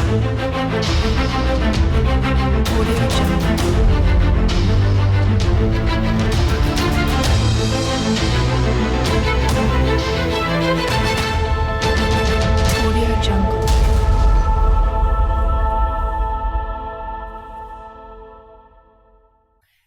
Audio Jungle. Audio Jungle.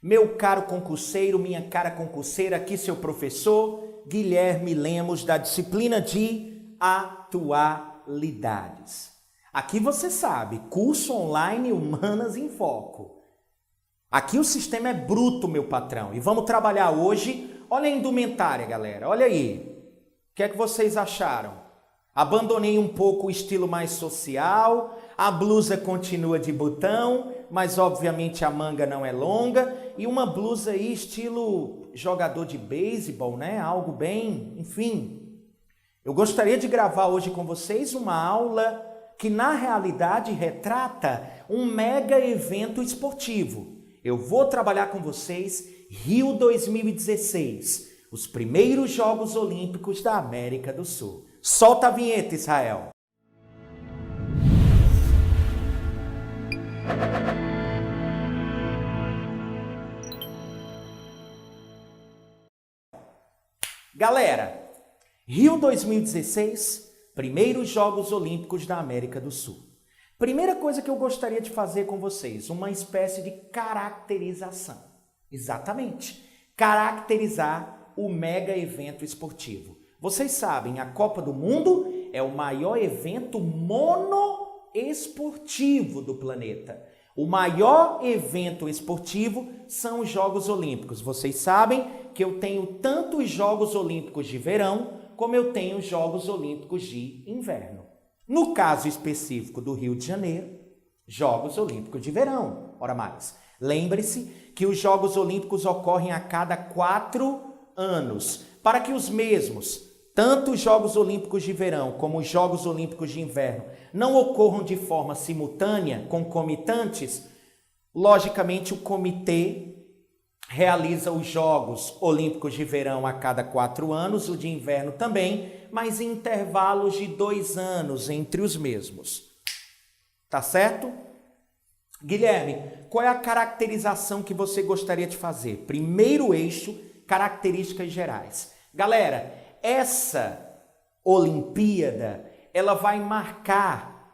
Meu caro concurseiro, minha cara concurseira, aqui seu professor Guilherme Lemos, da disciplina de Atualidades. Aqui você sabe, curso online Humanas em Foco. Aqui o sistema é bruto, meu patrão, e vamos trabalhar hoje. Olha a indumentária, galera, olha aí. O que é que vocês acharam? Abandonei um pouco o estilo mais social, a blusa continua de botão, mas obviamente a manga não é longa, e uma blusa aí estilo jogador de beisebol, né? Algo bem, enfim. Eu gostaria de gravar hoje com vocês uma aula que na realidade retrata um mega evento esportivo. Eu vou trabalhar com vocês Rio 2016, os primeiros Jogos Olímpicos da América do Sul. Solta a vinheta, Israel. Galera, Rio 2016, primeiros Jogos Olímpicos da América do Sul. Primeira coisa que eu gostaria de fazer com vocês, uma espécie de caracterização. Exatamente, caracterizar o mega evento esportivo. Vocês sabem, a Copa do Mundo é o maior evento monoesportivo do planeta. O maior evento esportivo são os Jogos Olímpicos. Vocês sabem que eu tenho tanto os Jogos Olímpicos de verão, como eu tenho os Jogos Olímpicos de inverno. No caso específico do Rio de Janeiro, Jogos Olímpicos de verão. Ora mais, lembre-se que os Jogos Olímpicos ocorrem a cada 4 anos, para que os mesmos, tanto os Jogos Olímpicos de verão como os Jogos Olímpicos de inverno, não ocorram de forma simultânea, concomitantes. Logicamente, o comitê realiza os Jogos Olímpicos de verão a cada 4 anos, o de inverno também, mas em intervalos de 2 anos entre os mesmos. Tá certo? Guilherme, qual é a caracterização que você gostaria de fazer? Primeiro eixo, características gerais. Galera, essa Olimpíada, ela vai marcar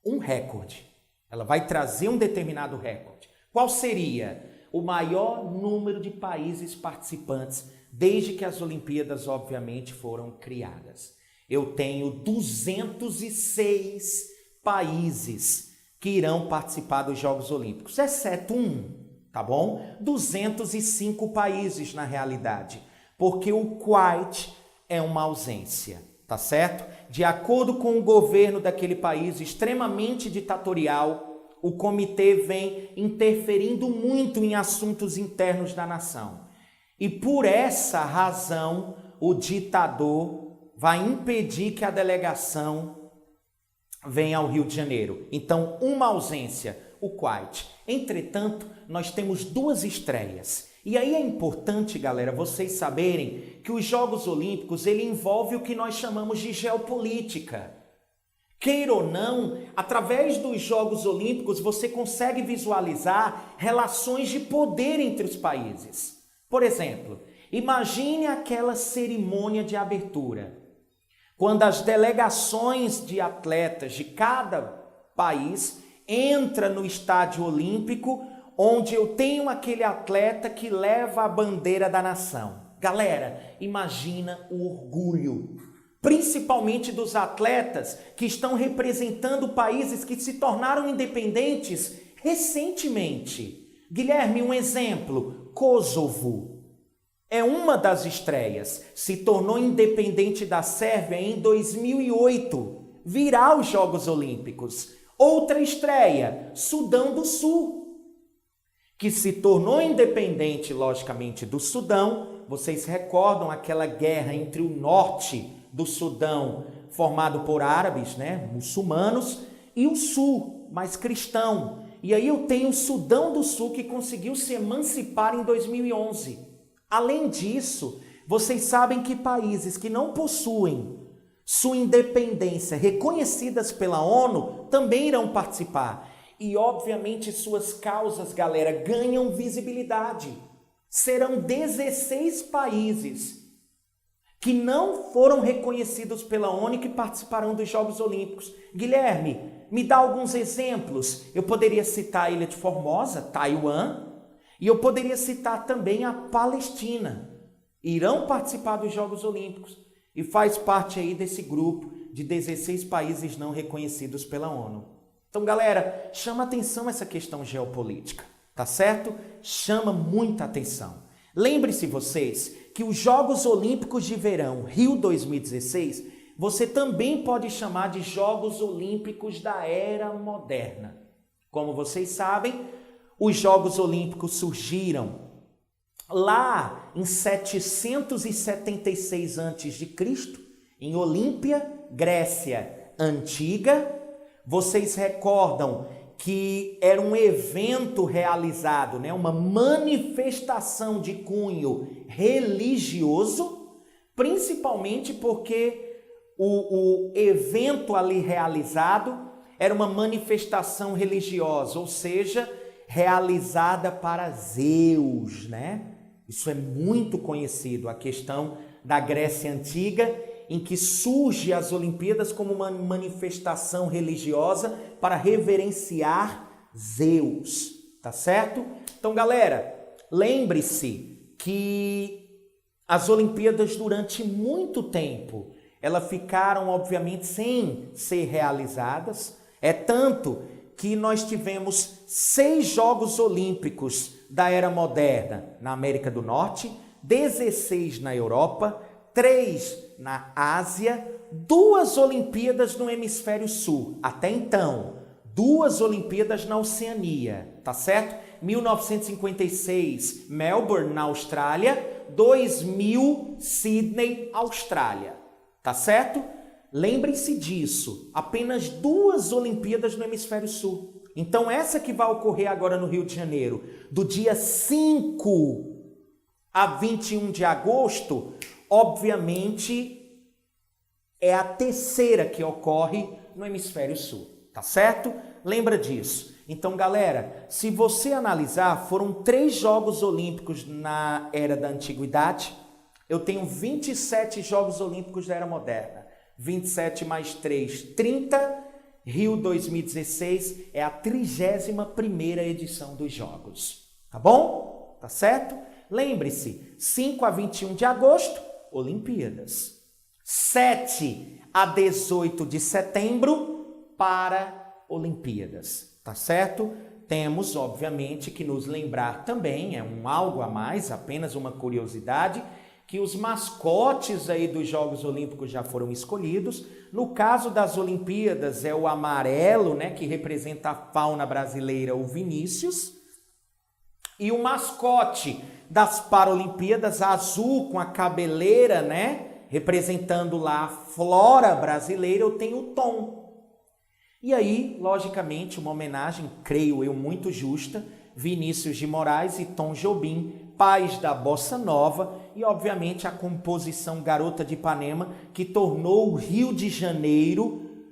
um recorde. Ela vai trazer um determinado recorde. Qual seria? O maior número de países participantes desde que as Olimpíadas, obviamente, foram criadas. Eu tenho 206 países que irão participar dos Jogos Olímpicos, exceto um, tá bom? 205 países na realidade, porque o Kuwait é uma ausência, tá certo? De acordo com o governo daquele país extremamente ditatorial, o comitê vem interferindo muito em assuntos internos da nação. E por essa razão, o ditador vai impedir que a delegação venha ao Rio de Janeiro. Então, uma ausência, o Kuwait. Entretanto, nós temos 2 estreias. E aí é importante, galera, vocês saberem que os Jogos Olímpicos, ele envolve o que nós chamamos de geopolítica. Queira ou não, através dos Jogos Olímpicos, você consegue visualizar relações de poder entre os países. Por exemplo, imagine aquela cerimônia de abertura, quando as delegações de atletas de cada país entram no estádio olímpico, onde eu tenho aquele atleta que leva a bandeira da nação. Galera, imagina o orgulho, principalmente dos atletas que estão representando países que se tornaram independentes recentemente. Guilherme, um exemplo, Kosovo é uma das estreias, se tornou independente da Sérvia em 2008, virá os Jogos Olímpicos. Outra estreia, Sudão do Sul, que se tornou independente, logicamente, do Sudão. Vocês recordam aquela guerra entre o norte do Sudão, formado por árabes, né, muçulmanos, e o sul, mais cristão. E aí eu tenho o Sudão do Sul, que conseguiu se emancipar em 2011. Além disso, vocês sabem que países que não possuem sua independência, reconhecidas pela ONU, também irão participar. E, obviamente, suas causas, galera, ganham visibilidade. Serão 16 países que não foram reconhecidos pela ONU e que participarão dos Jogos Olímpicos. Guilherme, me dá alguns exemplos. Eu poderia citar a Ilha de Formosa, Taiwan, e eu poderia citar também a Palestina. Irão participar dos Jogos Olímpicos e faz parte aí desse grupo de 16 países não reconhecidos pela ONU. Então, galera, chama atenção essa questão geopolítica, tá certo? Chama muita atenção. Lembre-se vocês que os Jogos Olímpicos de Verão Rio 2016, você também pode chamar de Jogos Olímpicos da Era Moderna. Como vocês sabem, os Jogos Olímpicos surgiram lá em 776 a.C., em Olímpia, Grécia Antiga. Vocês recordam que era um evento realizado, né? Uma manifestação de cunho religioso, principalmente porque o evento ali realizado era uma manifestação religiosa, ou seja, realizada para Zeus, né? Isso é muito conhecido, a questão da Grécia Antiga, em que surge as Olimpíadas como uma manifestação religiosa para reverenciar Zeus, tá certo? Então, galera, lembre-se que as Olimpíadas durante muito tempo, elas ficaram, obviamente, sem ser realizadas. É tanto que nós tivemos 6 Jogos Olímpicos da Era Moderna na América do Norte, 16 na Europa, 3 na Ásia, 2 Olimpíadas no Hemisfério Sul. Até então, 2 Olimpíadas na Oceania, tá certo? 1956, Melbourne, na Austrália, 2000, Sydney, Austrália, tá certo? Lembrem-se disso, apenas 2 Olimpíadas no Hemisfério Sul. Então, essa que vai ocorrer agora no Rio de Janeiro, do dia 5 a 21 de agosto, obviamente, é a terceira que ocorre no Hemisfério Sul, tá certo? Lembra disso. Então, galera, se você analisar, foram 3 Jogos Olímpicos na Era da Antiguidade. Eu tenho 27 Jogos Olímpicos da Era Moderna. 27 mais 3, 30. Rio 2016 é a 31ª edição dos Jogos. Tá bom? Tá certo? Lembre-se, 5 a 21 de agosto, Olimpíadas. 7 a 18 de setembro, Paralimpíadas. Tá certo? Temos, obviamente, que nos lembrar também, é um algo a mais, apenas uma curiosidade, que os mascotes aí dos Jogos Olímpicos já foram escolhidos. No caso das Olimpíadas, é o amarelo, né, que representa a fauna brasileira, o Vinícius. E o mascote das Paralimpíadas, azul com a cabeleira, né, representando lá a flora brasileira, eu tenho o Tom. E aí, logicamente, uma homenagem, creio eu, muito justa, Vinícius de Moraes e Tom Jobim, pais da Bossa Nova, e obviamente a composição Garota de Ipanema, que tornou o Rio de Janeiro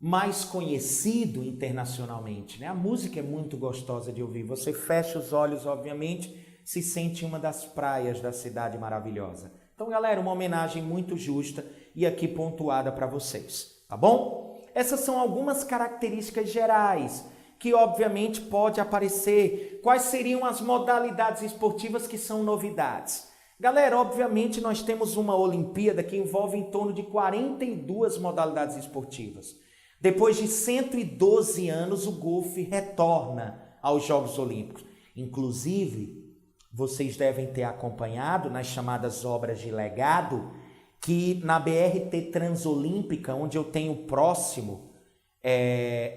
mais conhecido internacionalmente, né? A música é muito gostosa de ouvir, você fecha os olhos, obviamente, se sente uma das praias da cidade maravilhosa. Então, galera, uma homenagem muito justa e aqui pontuada para vocês, tá bom? Essas são algumas características gerais que, obviamente, pode aparecer. Quais seriam as modalidades esportivas que são novidades? Galera, obviamente, nós temos uma Olimpíada que envolve em torno de 42 modalidades esportivas. Depois de 112 anos, o golfe retorna aos Jogos Olímpicos. Inclusive, vocês devem ter acompanhado nas chamadas obras de legado, que na BRT Transolímpica, onde eu tenho próximo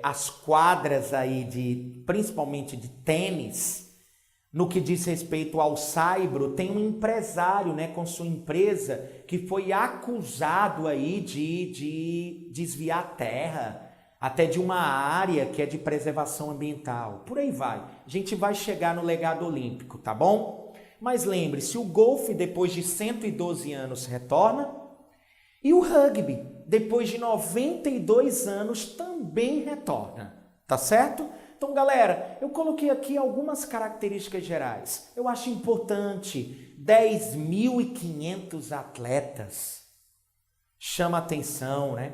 as quadras aí principalmente de tênis, no que diz respeito ao saibro, tem um empresário, né, com sua empresa que foi acusado aí de desviar terra, até de uma área que é de preservação ambiental. Por aí vai. A gente vai chegar no legado olímpico, tá bom? Mas lembre-se, o golfe depois de 112 anos retorna E o rugby, depois de 92 anos, também retorna, tá certo? Então, galera, eu coloquei aqui algumas características gerais. Eu acho importante, 10.500 atletas. Chama atenção, né?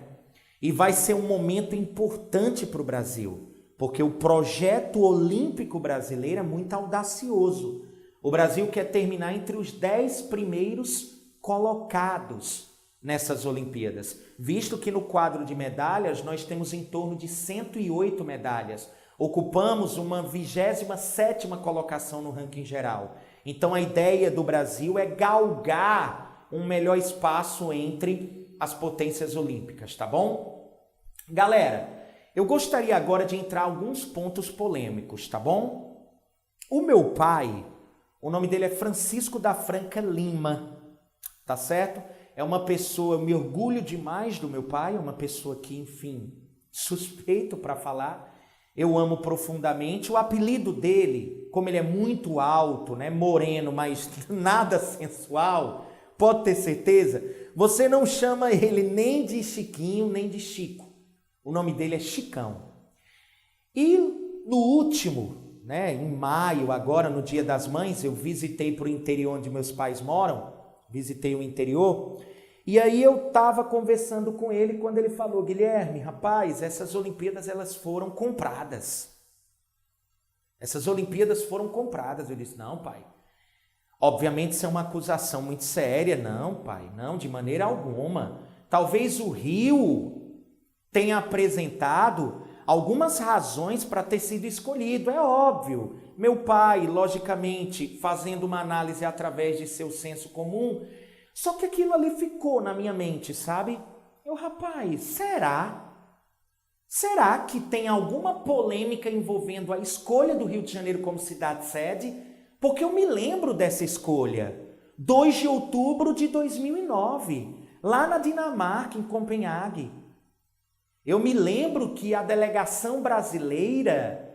E vai ser um momento importante para o Brasil, porque o projeto olímpico brasileiro é muito audacioso. O Brasil quer terminar entre os 10 primeiros colocados nessas Olimpíadas, visto que no quadro de medalhas nós temos em torno de 108 medalhas. Ocupamos uma 27ª colocação no ranking geral. Então a ideia do Brasil é galgar um melhor espaço entre as potências olímpicas, tá bom? Galera, eu gostaria agora de entrar em alguns pontos polêmicos, tá bom? O meu pai, o nome dele é Francisco da Franca Lima, tá certo? É uma pessoa, eu me orgulho demais do meu pai, é uma pessoa que, enfim, suspeito para falar, eu amo profundamente. O apelido dele, como ele é muito alto, né, moreno, mas nada sensual, pode ter certeza, você não chama ele nem de Chiquinho, nem de Chico. O nome dele é Chicão. E no último, né, em maio, agora no Dia das Mães, eu visitei para o interior onde meus pais moram, visitei o interior, e aí eu estava conversando com ele quando ele falou: Guilherme, rapaz, essas Olimpíadas elas foram compradas. Essas Olimpíadas foram compradas. Eu disse: não, pai. Obviamente isso é uma acusação muito séria. Não, pai, não, de maneira alguma. Talvez o Rio tenha apresentado algumas razões para ter sido escolhido, é óbvio. Meu pai, logicamente, fazendo uma análise através de seu senso comum, só que aquilo ali ficou na minha mente, sabe? Rapaz, será? Será que tem alguma polêmica envolvendo a escolha do Rio de Janeiro como cidade-sede? Porque eu me lembro dessa escolha. 2 de outubro de 2009, lá na Dinamarca, em Copenhague. Eu me lembro que a delegação brasileira,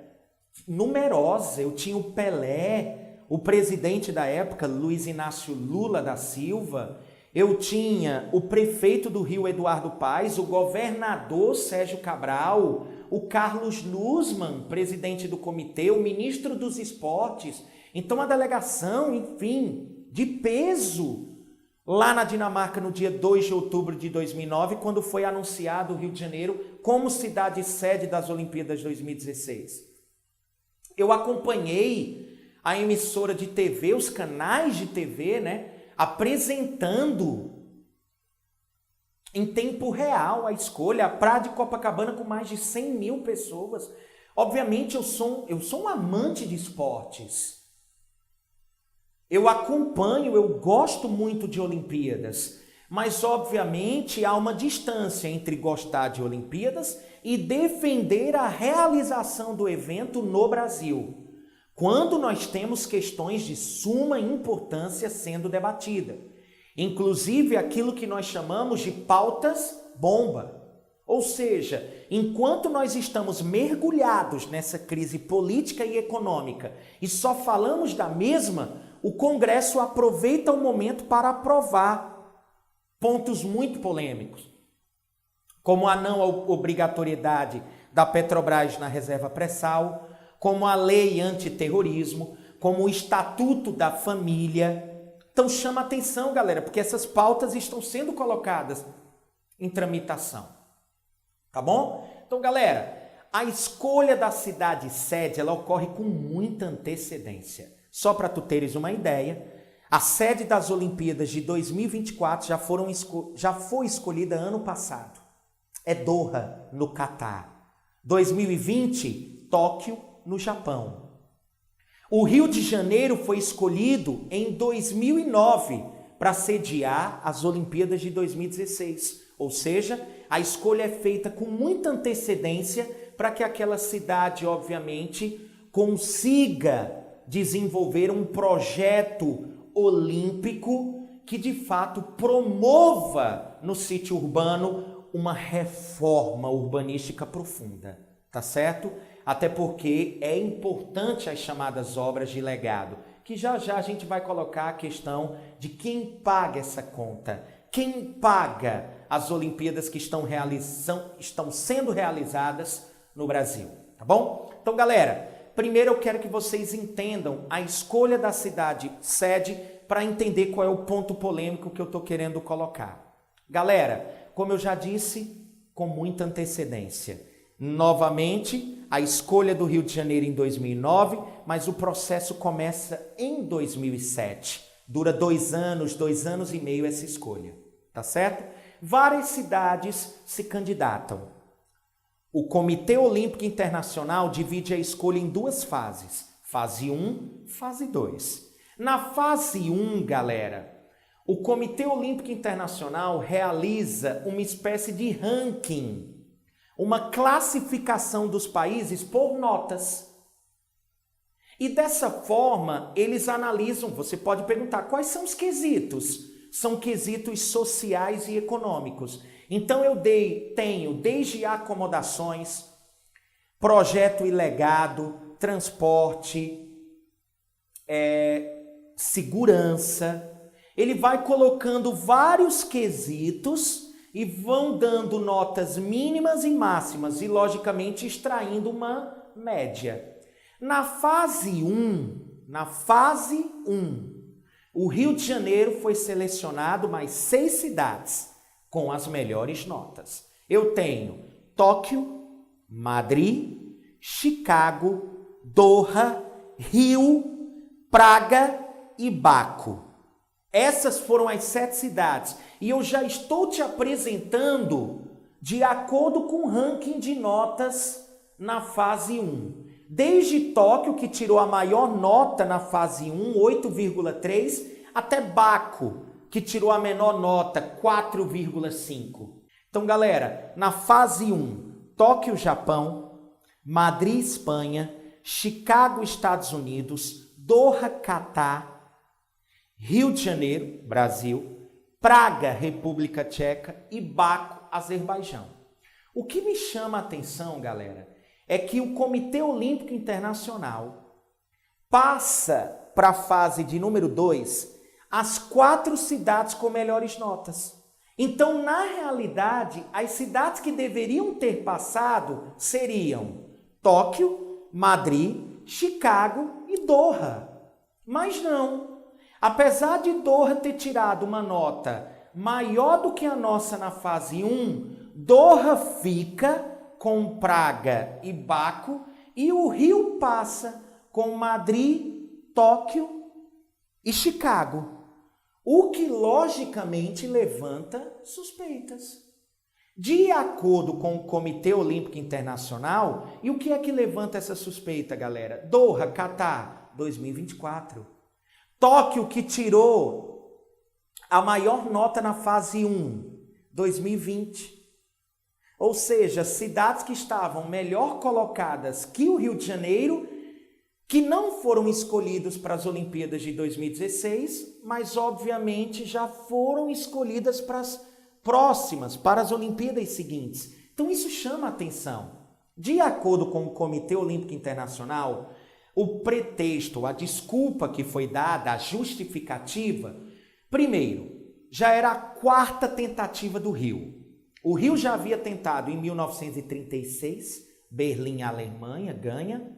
numerosa, eu tinha o Pelé, o presidente da época, Luiz Inácio Lula da Silva, eu tinha o prefeito do Rio, Eduardo Paes, o governador Sérgio Cabral, o Carlos Nussmann, presidente do comitê, o ministro dos esportes. Então a delegação, enfim, de peso, lá na Dinamarca no dia 2 de outubro de 2009, quando foi anunciado o Rio de Janeiro como cidade-sede das Olimpíadas 2016. Eu acompanhei a emissora de TV, os canais de TV, né, apresentando em tempo real a escolha, a Praia de Copacabana com mais de 100 mil pessoas. Obviamente eu sou um amante de esportes. Eu acompanho, eu gosto muito de Olimpíadas, mas obviamente há uma distância entre gostar de Olimpíadas e defender a realização do evento no Brasil, quando nós temos questões de suma importância sendo debatida, inclusive aquilo que nós chamamos de pautas bomba. Ou seja, enquanto nós estamos mergulhados nessa crise política e econômica e só falamos da mesma, o Congresso aproveita o momento para aprovar pontos muito polêmicos, como a não obrigatoriedade da Petrobras na reserva pré-sal, como a lei antiterrorismo, como o Estatuto da Família. Então chama atenção, galera, porque essas pautas estão sendo colocadas em tramitação. Tá bom? Então, galera, a escolha da cidade-sede, ela ocorre com muita antecedência. Só para tu teres uma ideia, a sede das Olimpíadas de 2024 já foi escolhida ano passado. É Doha, no Catar. 2020, Tóquio, no Japão. O Rio de Janeiro foi escolhido em 2009 para sediar as Olimpíadas de 2016. Ou seja, a escolha é feita com muita antecedência para que aquela cidade, obviamente, consiga desenvolver um projeto olímpico que, de fato, promova no sítio urbano uma reforma urbanística profunda, tá certo? Até porque é importante as chamadas obras de legado, que já já a gente vai colocar a questão de quem paga essa conta, quem paga as Olimpíadas que estão sendo realizadas no Brasil, tá bom? Então, galera, primeiro eu quero que vocês entendam a escolha da cidade sede para entender qual é o ponto polêmico que eu estou querendo colocar. Galera, como eu já disse, com muita antecedência, novamente, a escolha do Rio de Janeiro em 2009, mas o processo começa em 2007. Dura 2 anos e meio essa escolha, tá certo? Várias cidades se candidatam. O Comitê Olímpico Internacional divide a escolha em 2 fases. Fase 1, fase 2. Na fase 1, galera, o Comitê Olímpico Internacional realiza uma espécie de ranking, uma classificação dos países por notas. E dessa forma, eles analisam, você pode perguntar, quais são os quesitos? São quesitos sociais e econômicos. Então eu tenho desde acomodações, projeto e legado, transporte, segurança. Ele vai colocando vários quesitos e vão dando notas mínimas e máximas e, logicamente, extraindo uma média. Na fase 1, o Rio de Janeiro foi selecionado mais 6 cidades com as melhores notas. Eu tenho Tóquio, Madrid, Chicago, Doha, Rio, Praga e Baku. Essas foram as 7 cidades. E eu já estou te apresentando de acordo com o ranking de notas na fase 1. Desde Tóquio, que tirou a maior nota na fase 1, 8,3, até Baku, que tirou a menor nota, 4,5. Então, galera, na fase 1, Tóquio, Japão, Madrid, Espanha, Chicago, Estados Unidos, Doha, Catar, Rio de Janeiro, Brasil, Praga, República Tcheca e Baku, Azerbaijão. O que me chama a atenção, galera, é que o Comitê Olímpico Internacional passa para a fase de número 2 as 4 cidades com melhores notas. Então, na realidade, as cidades que deveriam ter passado seriam Tóquio, Madrid, Chicago e Doha. Mas não. Apesar de Doha ter tirado uma nota maior do que a nossa na fase 1, Doha fica com Praga e Baku e o Rio passa com Madrid, Tóquio e Chicago. O que logicamente levanta suspeitas. De acordo com o Comitê Olímpico Internacional, e o que é que levanta essa suspeita, galera? Doha, Catar, 2024. Tóquio, que tirou a maior nota na fase 1, 2020. Ou seja, cidades que estavam melhor colocadas que o Rio de Janeiro, que não foram escolhidos para as Olimpíadas de 2016, mas obviamente já foram escolhidas para as próximas, para as Olimpíadas seguintes. Então isso chama a atenção. De acordo com o Comitê Olímpico Internacional, o pretexto, a desculpa que foi dada, a justificativa, primeiro, já era a 4ª tentativa do Rio. O Rio já havia tentado em 1936, Berlim, Alemanha, ganha.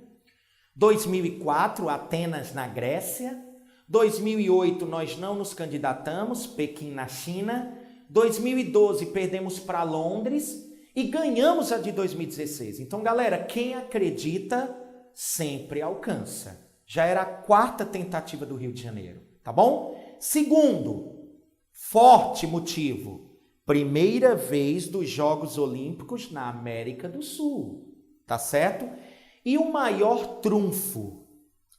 2004, Atenas, na Grécia. 2008, nós não nos candidatamos, Pequim, na China. 2012, perdemos para Londres e ganhamos a de 2016. Então, galera, quem acredita sempre alcança. Já era a 4ª tentativa do Rio de Janeiro, tá bom? Segundo, forte motivo. Primeira vez dos Jogos Olímpicos na América do Sul, tá certo? E o maior trunfo,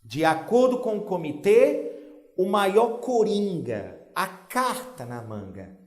de acordo com o comitê, o maior coringa, a carta na manga.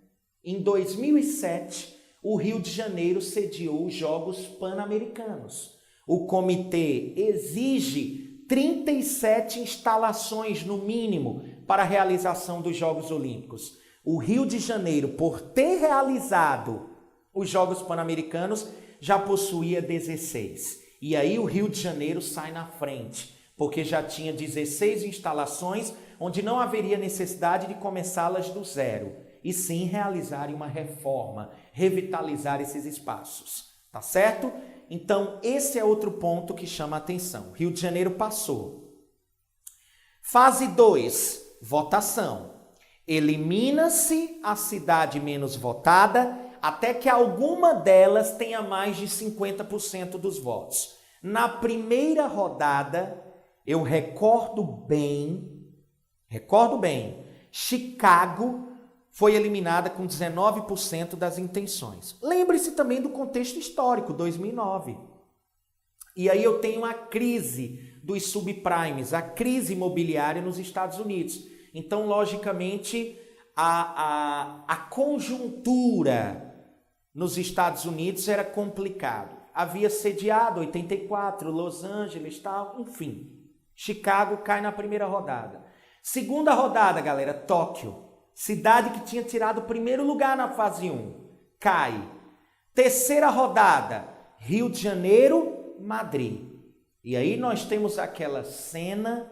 Em 2007, o Rio de Janeiro sediou os Jogos Pan-Americanos. O comitê exige 37 instalações, no mínimo, para a realização dos Jogos Olímpicos. O Rio de Janeiro, por ter realizado os Jogos Pan-Americanos, já possuía 16. E aí o Rio de Janeiro sai na frente, porque já tinha 16 instalações, onde não haveria necessidade de começá-las do zero. e sim realizarem uma reforma, revitalizar esses espaços, tá certo? Então, esse é outro ponto que chama a atenção. Rio de Janeiro passou. Fase 2, votação. Elimina-se a cidade menos votada até que alguma delas tenha mais de 50% dos votos. Na primeira rodada, eu recordo bem, Chicago foi eliminada com 19% das intenções. Lembre-se também do contexto histórico, 2009. E aí eu tenho a crise dos subprimes, a crise imobiliária nos Estados Unidos. Então, logicamente, a conjuntura nos Estados Unidos era complicado. Havia sediado 84, Los Angeles, tal, enfim. Chicago cai na primeira rodada. Segunda rodada, galera, Tóquio. Cidade que tinha tirado o primeiro lugar na fase 1. Cai. Terceira rodada, Rio de Janeiro, Madrid. E aí nós temos aquela cena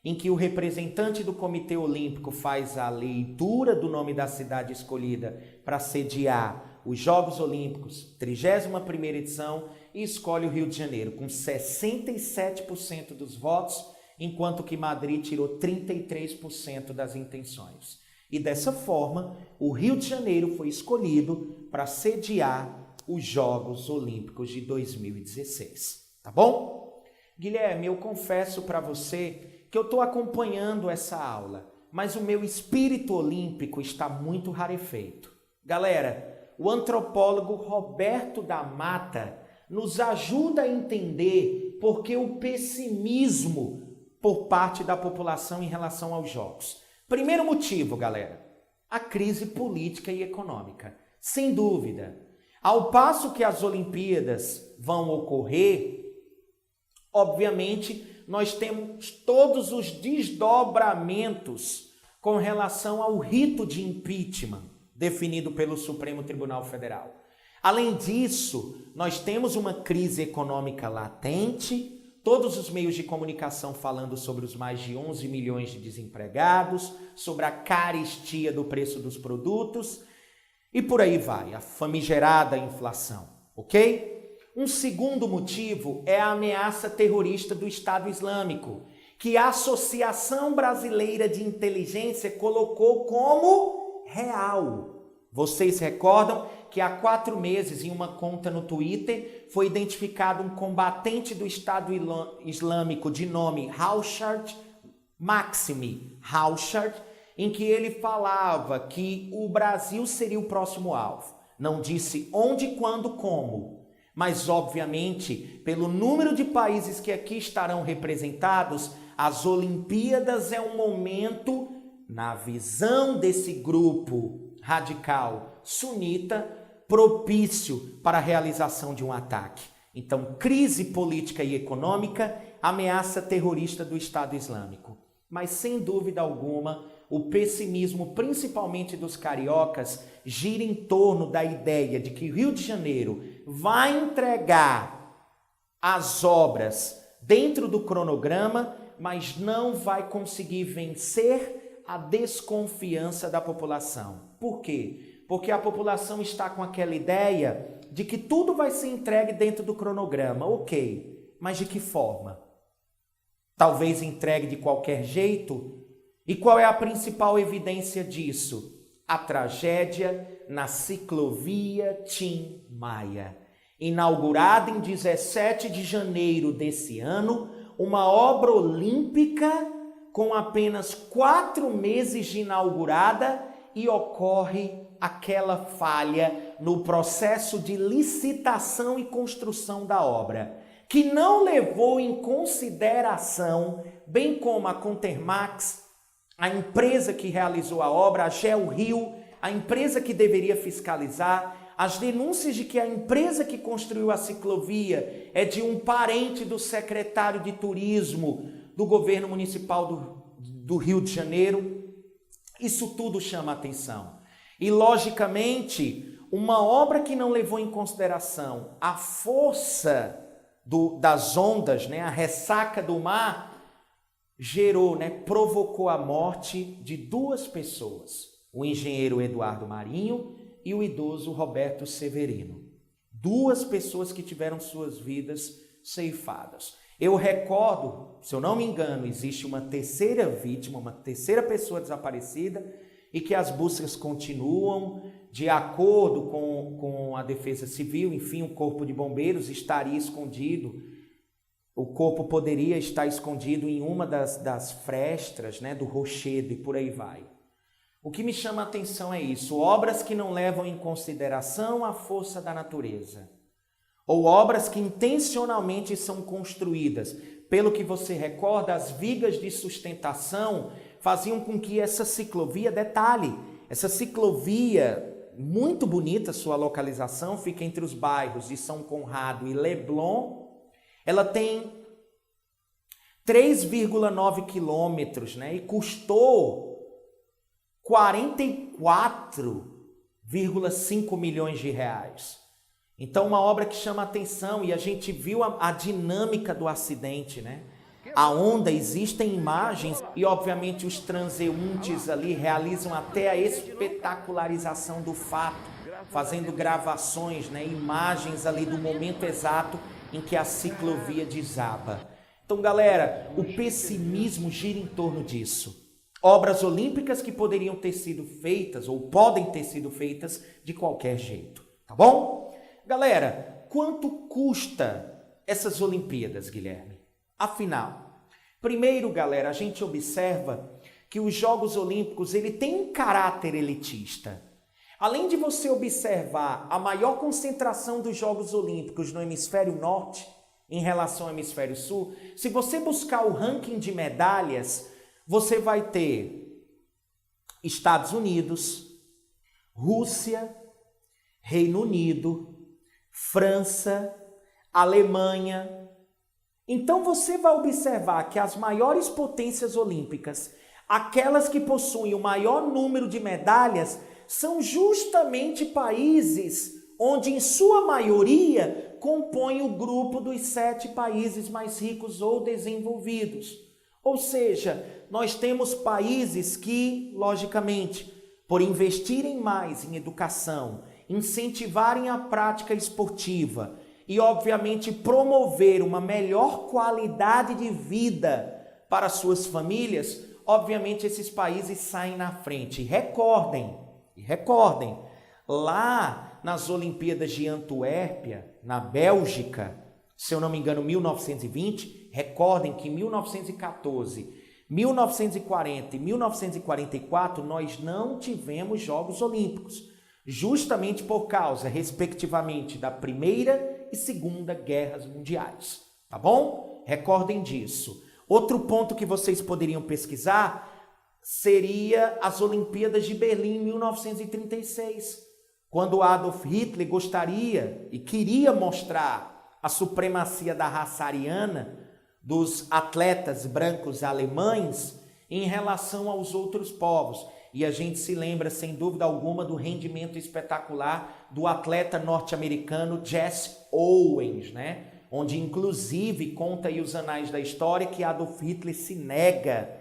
em que o representante do Comitê Olímpico faz a leitura do nome da cidade escolhida para sediar os Jogos Olímpicos, 31ª edição, e escolhe o Rio de Janeiro, com 67% dos votos, enquanto que Madrid tirou 33% das intenções. E dessa forma, o Rio de Janeiro foi escolhido para sediar os Jogos Olímpicos de 2016. Tá bom? Guilherme, eu confesso para você que eu estou acompanhando essa aula, mas o meu espírito olímpico está muito rarefeito. Galera, o antropólogo Roberto da Mata nos ajuda a entender por que o pessimismo por parte da população em relação aos Jogos. Primeiro motivo, galera, a crise política e econômica. Sem dúvida. Ao passo que as Olimpíadas vão ocorrer, obviamente, nós temos todos os desdobramentos com relação ao rito de impeachment definido pelo Supremo Tribunal Federal. Além disso, nós temos uma crise econômica latente, todos os meios de comunicação falando sobre os mais de 11 milhões de desempregados, sobre a carestia do preço dos produtos e por aí vai, a famigerada inflação, ok? Um segundo motivo é a ameaça terrorista do Estado Islâmico, que a Associação Brasileira de Inteligência colocou como real. Vocês recordam que há 4 meses, em uma conta no Twitter, foi identificado um combatente do Estado Islâmico de nome Haushard Maximi Haushard, em que ele falava que o Brasil seria o próximo alvo. Não disse onde, quando, como. Mas, obviamente, pelo número de países que aqui estarão representados, as Olimpíadas é um momento, na visão desse grupo radical sunita, propício para a realização de um ataque. Então, crise política e econômica, ameaça terrorista do Estado Islâmico. Mas, sem dúvida alguma, o pessimismo, principalmente dos cariocas, gira em torno da ideia de que Rio de Janeiro vai entregar as obras dentro do cronograma, mas não vai conseguir vencer a desconfiança da população. Por quê? Porque a população está com aquela ideia de que tudo vai ser entregue dentro do cronograma. Ok, mas de que forma? Talvez entregue de qualquer jeito? E qual é a principal evidência disso? A tragédia na ciclovia Tim Maia. Inaugurada em 17 de janeiro desse ano, uma obra olímpica com apenas 4 meses de inaugurada, e ocorre aquela falha no processo de licitação e construção da obra, que não levou em consideração, bem como a Contermax, a empresa que realizou a obra, a GeoRio, a empresa que deveria fiscalizar, as denúncias de que a empresa que construiu a ciclovia é de um parente do secretário de turismo do governo municipal do Rio de Janeiro. Isso tudo chama atenção. E, logicamente, uma obra que não levou em consideração a força das ondas, né, a ressaca do mar, gerou, provocou a morte de 2 pessoas. o engenheiro Eduardo Marinho e o idoso Roberto Severino. 2 pessoas que tiveram suas vidas ceifadas. Eu recordo, se eu não me engano, existe uma terceira vítima, uma terceira pessoa desaparecida e que as buscas continuam de acordo com a Defesa Civil. Enfim, o Corpo de Bombeiros estaria escondido. O corpo poderia estar escondido em uma das frestas, né, do rochedo e por aí vai. O que me chama a atenção é isso: obras que não levam em consideração a força da natureza, ou obras que intencionalmente são construídas. Pelo que você recorda, as vigas de sustentação faziam com que essa ciclovia, detalhe, essa ciclovia, muito bonita sua localização, fica entre os bairros de São Conrado e Leblon. Ela tem 3,9 quilômetros, né? E custou 44,5 milhões de reais. Então, uma obra que chama atenção, e a gente viu a dinâmica do acidente, né? A onda, existem imagens e, obviamente, os transeuntes ali realizam até a espetacularização do fato, fazendo gravações, né? Imagens ali do momento exato em que a ciclovia desaba. Então, galera, o pessimismo gira em torno disso. Obras olímpicas que poderiam ter sido feitas ou podem ter sido feitas de qualquer jeito, tá bom? Galera, quanto custa essas Olimpíadas, Guilherme? Afinal, primeiro, galera, a gente observa que os Jogos Olímpicos ele tem um caráter elitista. Além de você observar a maior concentração dos Jogos Olímpicos no hemisfério norte em relação ao hemisfério sul, se você buscar o ranking de medalhas, você vai ter Estados Unidos, Rússia, Reino Unido, França, Alemanha. Então você vai observar que as maiores potências olímpicas, aquelas que possuem o maior número de medalhas, são justamente países onde, em sua maioria, compõem o grupo dos 7 países mais ricos ou desenvolvidos. Ou seja, nós temos países que, logicamente, por investirem mais em educação, incentivarem a prática esportiva e, obviamente, promover uma melhor qualidade de vida para suas famílias, obviamente esses países saem na frente. E recordem, lá nas Olimpíadas de Antuérpia, na Bélgica, se eu não me engano, 1920, recordem que em 1914, 1940 e 1944 nós não tivemos Jogos Olímpicos, justamente por causa, respectivamente, da Primeira e Segunda Guerras Mundiais, tá bom? Recordem disso. Outro ponto que vocês poderiam pesquisar seria as Olimpíadas de Berlim em 1936, quando Adolf Hitler gostaria e queria mostrar a supremacia da raça ariana dos atletas brancos alemães em relação aos outros povos. E a gente se lembra, sem dúvida alguma, do rendimento espetacular do atleta norte-americano Jesse Owens, né? Onde, inclusive, conta aí os anais da história que Adolf Hitler se nega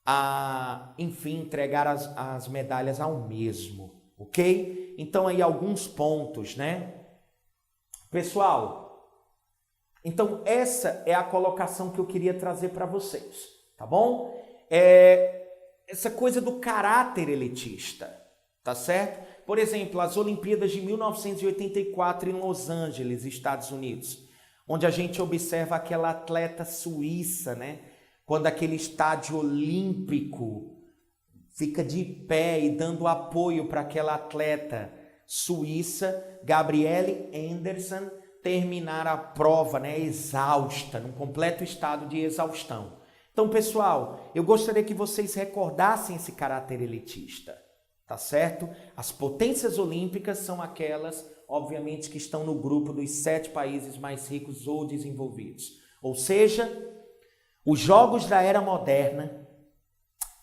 a, enfim, entregar as medalhas ao mesmo, ok? Então, aí alguns pontos, né? Pessoal, então essa é a colocação que eu queria trazer para vocês, tá bom? Essa coisa do caráter elitista, tá certo? Por exemplo, as Olimpíadas de 1984 em Los Angeles, Estados Unidos, onde a gente observa aquela atleta suíça, né? Quando aquele estádio olímpico fica de pé e dando apoio para aquela atleta suíça, Gabriele Anderson, terminar a prova, né, exausta, num completo estado de exaustão. Então, pessoal, eu gostaria que vocês recordassem esse caráter elitista, tá certo? As potências olímpicas são aquelas, obviamente, que estão no grupo dos 7 países mais ricos ou desenvolvidos. Ou seja, os Jogos da Era Moderna,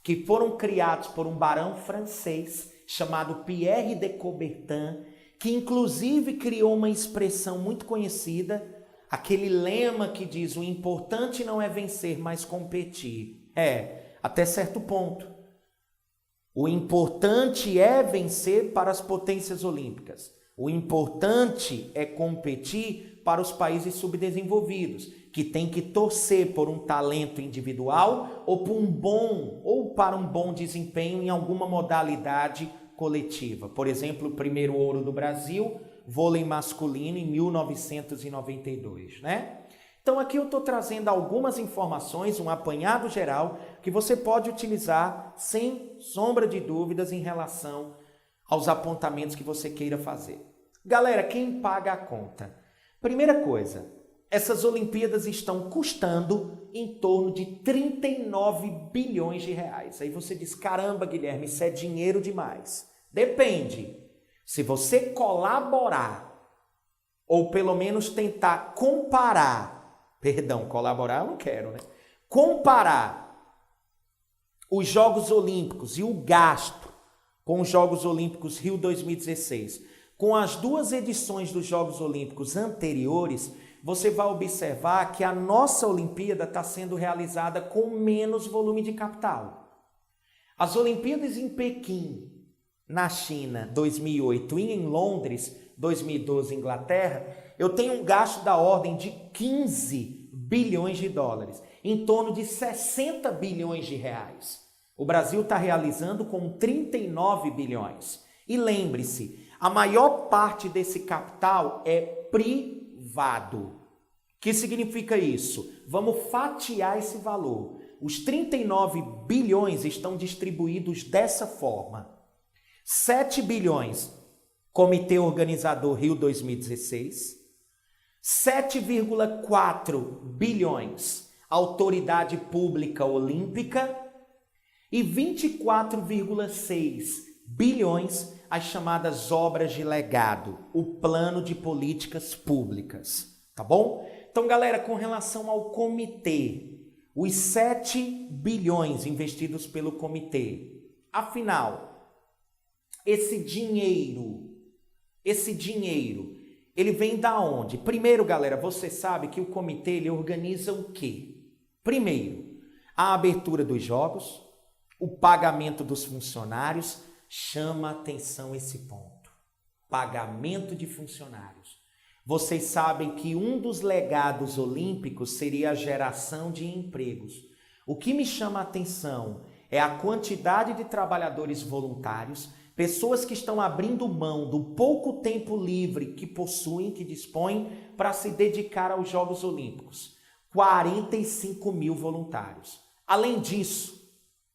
que foram criados por um barão francês chamado Pierre de Coubertin, que inclusive criou uma expressão muito conhecida, aquele lema que diz: o importante não é vencer, mas competir. Até certo ponto. O importante é vencer para as potências olímpicas. O importante é competir para os países subdesenvolvidos, que tem que torcer por um talento individual ou para um bom desempenho em alguma modalidade coletiva. Por exemplo, o primeiro ouro do Brasil, vôlei masculino em 1992, né? Então aqui eu estou trazendo algumas informações, um apanhado geral, que você pode utilizar sem sombra de dúvidas em relação aos apontamentos que você queira fazer. Galera, quem paga a conta? Primeira coisa, essas Olimpíadas estão custando em torno de 39 bilhões de reais. Aí você diz, caramba, Guilherme, isso é dinheiro demais. Depende. Se você colaborar, ou pelo menos tentar colaborar eu não quero, né? Comparar os Jogos Olímpicos e o gasto com os Jogos Olímpicos Rio 2016 com as duas edições dos Jogos Olímpicos anteriores, você vai observar que a nossa Olimpíada está sendo realizada com menos volume de capital. As Olimpíadas em Pequim, na China, 2008, e em Londres, 2012, Inglaterra, eu tenho um gasto da ordem de 15 bilhões de dólares, em torno de 60 bilhões de reais. O Brasil está realizando com 39 bilhões. E lembre-se, a maior parte desse capital é privado. O que significa isso? Vamos fatiar esse valor. Os 39 bilhões estão distribuídos dessa forma. 7 bilhões, Comitê Organizador Rio 2016. 7,4 bilhões, Autoridade Pública Olímpica. E 24,6 bilhões, as chamadas obras de legado, o plano de políticas públicas, tá bom? Então, galera, com relação ao comitê, os 7 bilhões investidos pelo comitê, afinal, esse dinheiro, ele vem da onde? Primeiro, galera, você sabe que o comitê, ele organiza o quê? Primeiro, a abertura dos jogos, o pagamento dos funcionários. Chama atenção esse ponto. Pagamento de funcionários. Vocês sabem que um dos legados olímpicos seria a geração de empregos. O que me chama a atenção é a quantidade de trabalhadores voluntários, pessoas que estão abrindo mão do pouco tempo livre que possuem, que dispõem, para se dedicar aos Jogos Olímpicos. 45 mil voluntários. Além disso,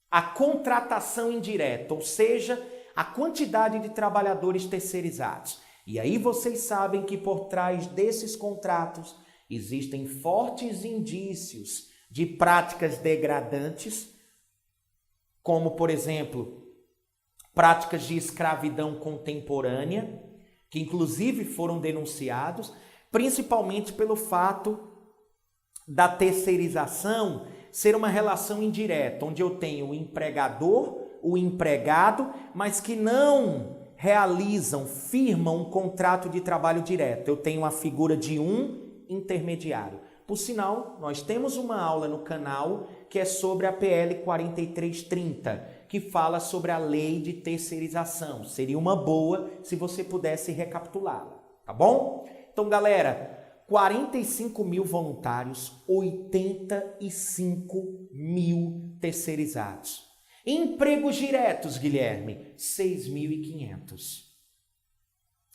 a contratação indireta, ou seja, a quantidade de trabalhadores terceirizados. E aí vocês sabem que por trás desses contratos existem fortes indícios de práticas degradantes, como, por exemplo, práticas de escravidão contemporânea, que inclusive foram denunciados, principalmente pelo fato da terceirização ser uma relação indireta, onde eu tenho o empregador, o empregado, mas que não firmam um contrato de trabalho direto. Eu tenho a figura de um intermediário. Por sinal, nós temos uma aula no canal que é sobre a PL 4330, que fala sobre a lei de terceirização. Seria uma boa se você pudesse recapitulá-la, tá bom? Então, galera, 45 mil voluntários, 85 mil terceirizados. Empregos diretos, Guilherme, 6.500.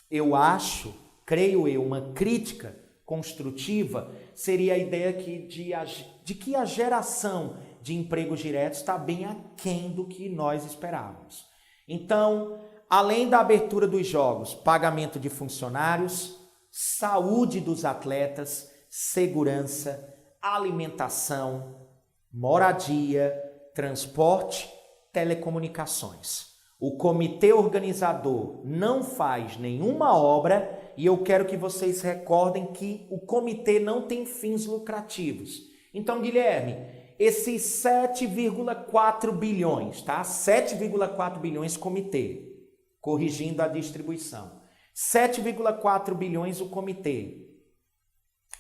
Eu acho, creio eu, uma crítica construtiva seria a ideia de que a geração de empregos diretos está bem aquém do que nós esperávamos. Então, além da abertura dos jogos, pagamento de funcionários, saúde dos atletas, segurança, alimentação, moradia, transporte, telecomunicações. O comitê organizador não faz nenhuma obra e eu quero que vocês recordem que o comitê não tem fins lucrativos. Então, Guilherme, esses 7,4 bilhões, tá? 7,4 bilhões comitê, corrigindo a distribuição. 7,4 bilhões o comitê.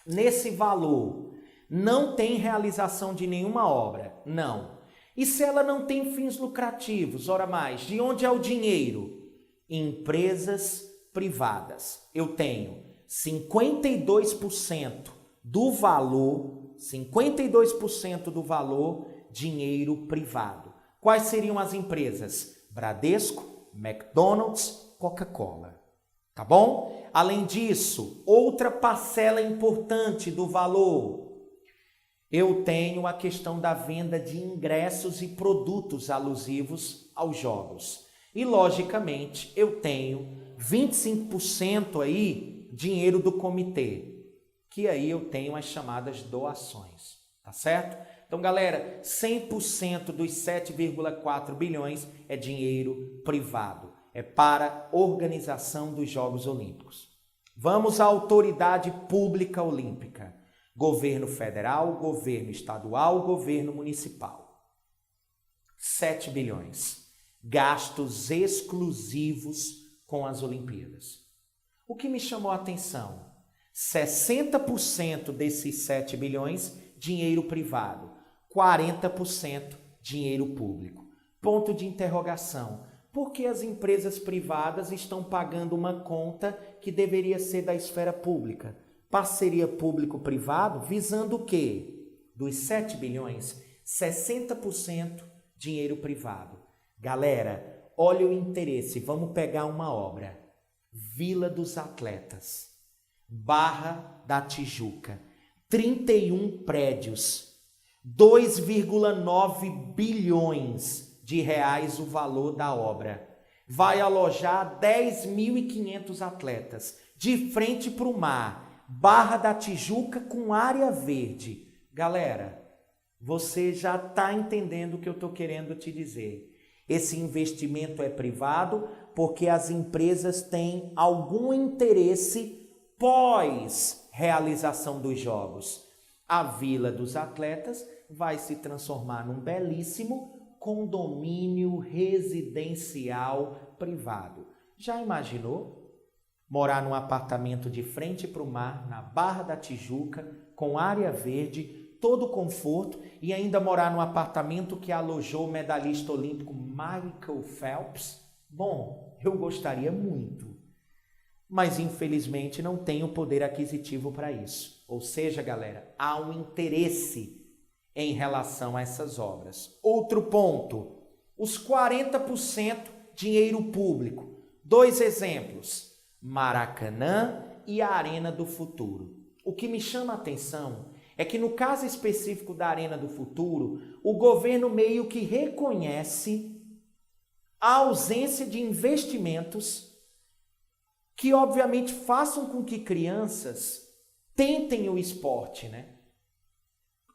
Nesse valor, não tem realização de nenhuma obra, não. E se ela não tem fins lucrativos, ora mais, de onde é o dinheiro? Empresas privadas. Eu tenho 52% do valor, 52% do valor, dinheiro privado. Quais seriam as empresas? Bradesco, McDonald's, Coca-Cola. Tá bom? Além disso, outra parcela importante do valor, eu tenho a questão da venda de ingressos e produtos alusivos aos jogos. E, logicamente, eu tenho 25% aí, dinheiro do comitê, que aí eu tenho as chamadas doações, tá certo? Então, galera, 100% dos 7,4 bilhões é dinheiro privado, é para organização dos Jogos Olímpicos. Vamos à autoridade pública olímpica. Governo federal, governo estadual, governo municipal. 7 bilhões. Gastos exclusivos com as Olimpíadas. O que me chamou a atenção? 60% desses 7 bilhões, dinheiro privado. 40% dinheiro público. Ponto de interrogação. Por que as empresas privadas estão pagando uma conta que deveria ser da esfera pública? Parceria público-privado, visando o quê? Dos 7 bilhões, 60% dinheiro privado. Galera, olha o interesse, vamos pegar uma obra. Vila dos Atletas, Barra da Tijuca, 31 prédios, 2,9 bilhões de reais o valor da obra. Vai alojar 10.500 atletas, de frente para o mar. Barra da Tijuca com área verde. Galera, você já está entendendo o que eu estou querendo te dizer. Esse investimento é privado porque as empresas têm algum interesse pós-realização dos jogos. A Vila dos Atletas vai se transformar num belíssimo condomínio residencial privado. Já imaginou? Morar num apartamento de frente para o mar, na Barra da Tijuca, com área verde, todo conforto, e ainda morar num apartamento que alojou o medalhista olímpico Michael Phelps? Bom, eu gostaria muito, mas infelizmente não tenho poder aquisitivo para isso. Ou seja, galera, há um interesse em relação a essas obras. Outro ponto, os 40% dinheiro público. 2 exemplos. Maracanã e a Arena do Futuro. O que me chama a atenção é que no caso específico da Arena do Futuro, o governo meio que reconhece a ausência de investimentos que obviamente façam com que crianças tentem o esporte, né?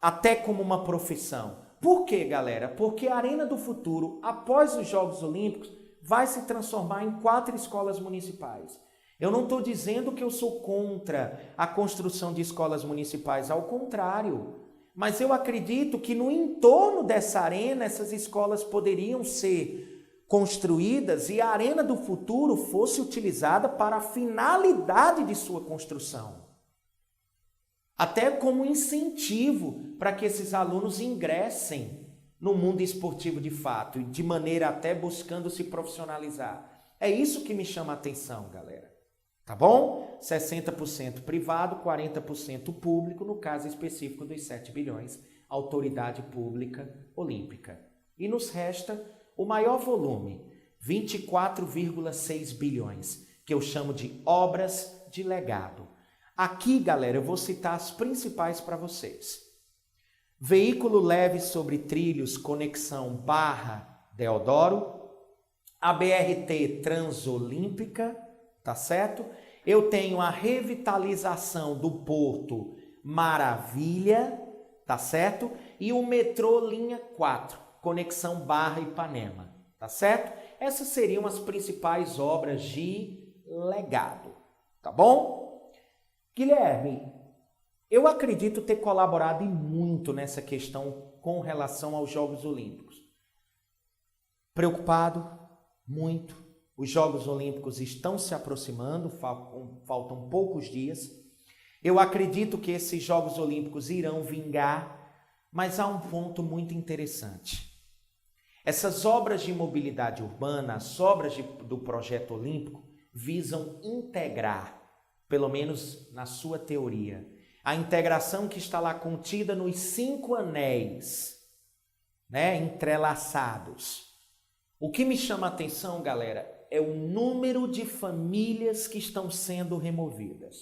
Até como uma profissão. Por quê, galera? Porque a Arena do Futuro, após os Jogos Olímpicos, vai se transformar em 4 escolas municipais. Eu não estou dizendo que eu sou contra a construção de escolas municipais, ao contrário. Mas eu acredito que no entorno dessa arena, essas escolas poderiam ser construídas e a Arena do Futuro fosse utilizada para a finalidade de sua construção. Até como incentivo para que esses alunos ingressem no mundo esportivo de fato, de maneira até buscando se profissionalizar. É isso que me chama a atenção, galera. Tá bom? 60% privado, 40% público, no caso específico dos 7 bilhões, autoridade pública olímpica. E nos resta o maior volume, 24,6 bilhões, que eu chamo de obras de legado. Aqui, galera, eu vou citar as principais para vocês. Veículo leve sobre trilhos, conexão Barra Deodoro, a BRT Transolímpica, tá certo? Eu tenho a revitalização do Porto Maravilha, tá certo? E o metrô linha 4, conexão Barra Ipanema, tá certo? Essas seriam as principais obras de legado, tá bom? Guilherme, eu acredito ter colaborado e muito nessa questão com relação aos Jogos Olímpicos. Preocupado? Muito. Os Jogos Olímpicos estão se aproximando, faltam poucos dias. Eu acredito que esses Jogos Olímpicos irão vingar, mas há um ponto muito interessante. Essas obras de mobilidade urbana, as obras do projeto olímpico, visam integrar, pelo menos na sua teoria, a integração que está lá contida nos 5 anéis, né, entrelaçados. O que me chama a atenção, galera, é o número de famílias que estão sendo removidas.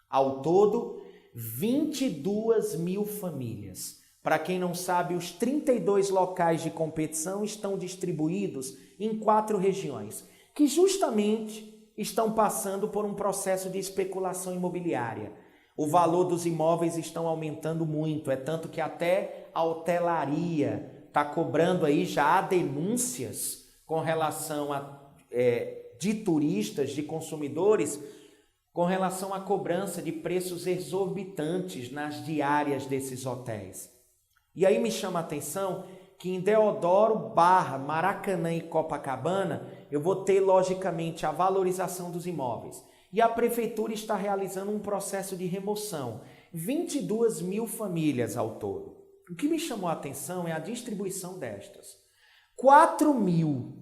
Ao todo, 22 mil famílias. Para quem não sabe, os 32 locais de competição estão distribuídos em 4 regiões, que justamente estão passando por um processo de especulação imobiliária. O valor dos imóveis estão aumentando muito, é tanto que até a hotelaria está cobrando aí, já há denúncias com relação a de turistas, de consumidores, com relação à cobrança de preços exorbitantes nas diárias desses hotéis. E aí me chama a atenção que em Deodoro, Barra, Maracanã e Copacabana, eu vou ter, logicamente, a valorização dos imóveis. E a prefeitura está realizando um processo de remoção. 22 mil famílias ao todo. O que me chamou a atenção é a distribuição destas. 4 mil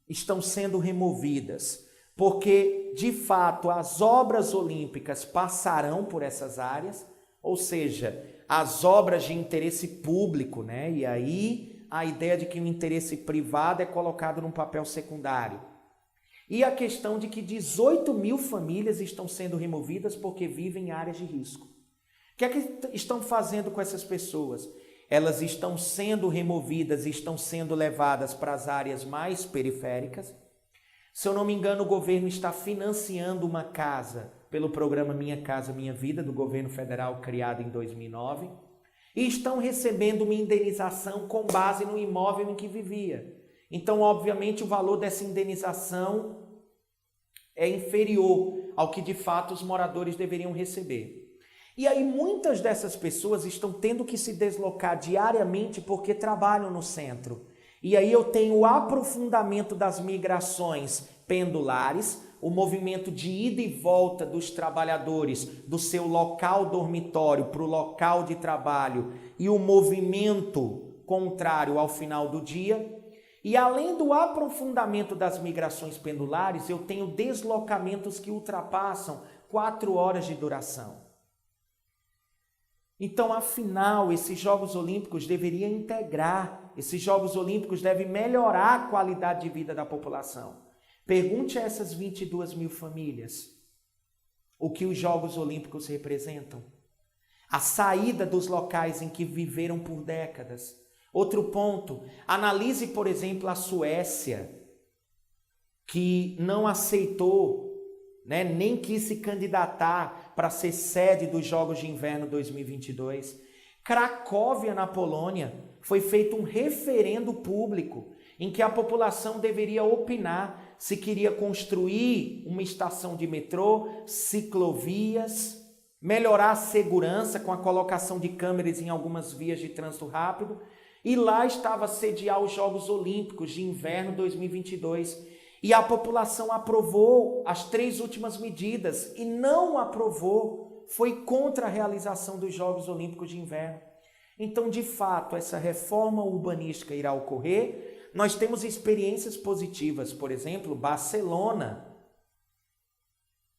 estão sendo removidas, porque, de fato, as obras olímpicas passarão por essas áreas, ou seja, as obras de interesse público, né? E aí a ideia de que o interesse privado é colocado num papel secundário. E a questão de que 18 mil famílias estão sendo removidas porque vivem em áreas de risco. O que é que estão fazendo com essas pessoas? Elas estão sendo removidas, estão sendo levadas para as áreas mais periféricas. Se eu não me engano, o governo está financiando uma casa pelo programa Minha Casa Minha Vida, do governo federal, criado em 2009, e estão recebendo uma indenização com base no imóvel em que vivia. Então, obviamente, o valor dessa indenização é inferior ao que, de fato, os moradores deveriam receber. E aí muitas dessas pessoas estão tendo que se deslocar diariamente porque trabalham no centro. E aí eu tenho o aprofundamento das migrações pendulares, o movimento de ida e volta dos trabalhadores do seu local dormitório para o local de trabalho e o movimento contrário ao final do dia. E além do aprofundamento das migrações pendulares, eu tenho deslocamentos que ultrapassam 4 horas de duração. Então, afinal, esses Jogos Olímpicos deveriam integrar, esses Jogos Olímpicos devem melhorar a qualidade de vida da população. Pergunte a essas 22 mil famílias o que os Jogos Olímpicos representam. A saída dos locais em que viveram por décadas. Outro ponto, analise, por exemplo, a Suécia, que não aceitou, nem quis se candidatar para ser sede dos Jogos de Inverno 2022. Cracóvia, na Polônia, foi feito um referendo público em que a população deveria opinar se queria construir uma estação de metrô, ciclovias, melhorar a segurança com a colocação de câmeras em algumas vias de trânsito rápido. E lá estava a sediar os Jogos Olímpicos de Inverno 2022. E a população aprovou as 3 últimas medidas e não aprovou, foi contra a realização dos Jogos Olímpicos de Inverno. Então, de fato, essa reforma urbanística irá ocorrer. Nós temos experiências positivas, por exemplo, Barcelona,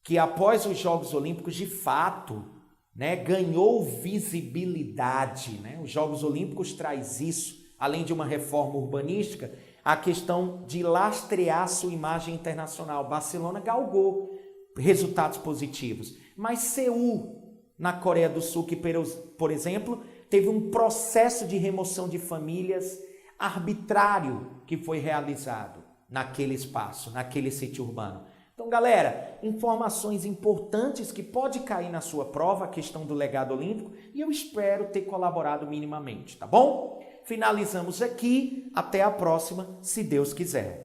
que após os Jogos Olímpicos, de fato, ganhou visibilidade. Os Jogos Olímpicos traz isso, além de uma reforma urbanística, a questão de lastrear sua imagem internacional. Barcelona galgou resultados positivos. Mas Seul, na Coreia do Sul, que, por exemplo, teve um processo de remoção de famílias arbitrário que foi realizado naquele espaço, naquele sítio urbano. Então, galera, informações importantes que pode cair na sua prova, a questão do legado olímpico, e eu espero ter colaborado minimamente, tá bom? Finalizamos aqui, até a próxima, se Deus quiser.